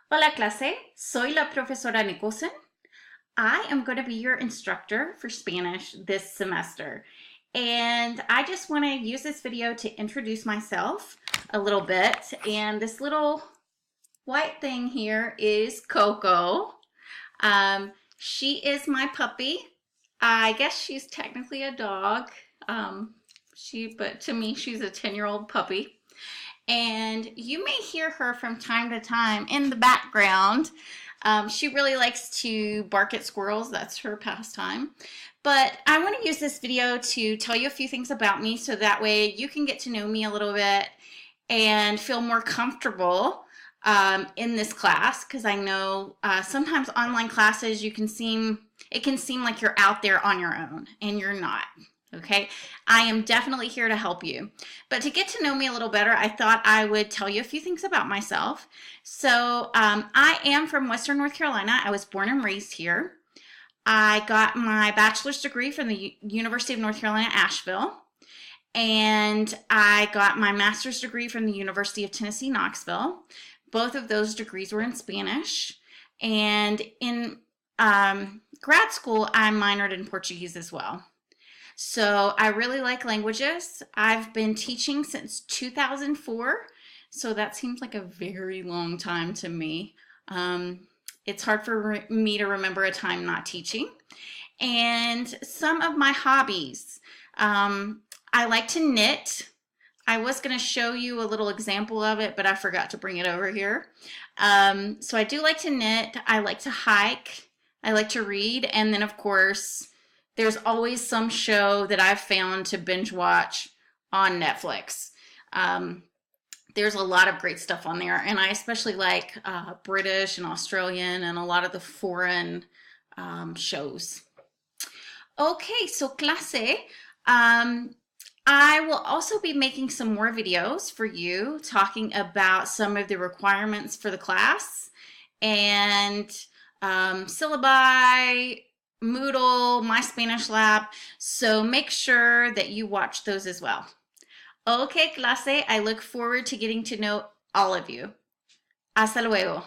Hola clase, soy la profesora Nicholson. I am going to be your instructor for Spanish this semester. And I just want to use this video to introduce myself a little bit. And this little white thing here is Coco. She is my puppy. I guess she's technically a dog. But to me, she's a 10-year-old puppy. And you may hear her from time to time in the background. She really likes to bark at squirrels. That's her pastime. But I want to use this video to tell you a few things about me so that way you can get to know me a little bit and feel more comfortable in this class, because I know sometimes online classes it can seem like you're out there on your own, and you're not. Okay, I am definitely here to help you. But to get to know me a little better, I thought I would tell you a few things about myself. So I am from Western North Carolina. I was born and raised here. I got my bachelor's degree from the University of North Carolina, Asheville. And I got my master's degree from the University of Tennessee, Knoxville. Both of those degrees were in Spanish. And in grad school, I minored in Portuguese as well. So I really like languages. I've been teaching since 2004, so that seems like a very long time to me. It's hard for me to remember a time not teaching. And some of my hobbies. I like to knit. I was going to show you a little example of it, but I forgot to bring it over here. So I do like to knit. I like to hike. I like to read. And then, of course, there's always some show that I've found to binge watch on Netflix. There's a lot of great stuff on there, and I especially like British and Australian and a lot of the foreign shows. Okay, so clase. I will also be making some more videos for you talking about some of the requirements for the class and syllabi, Moodle, My Spanish Lab, so make sure that you watch those as well. Okay, clase, I look forward to getting to know all of you. Hasta luego.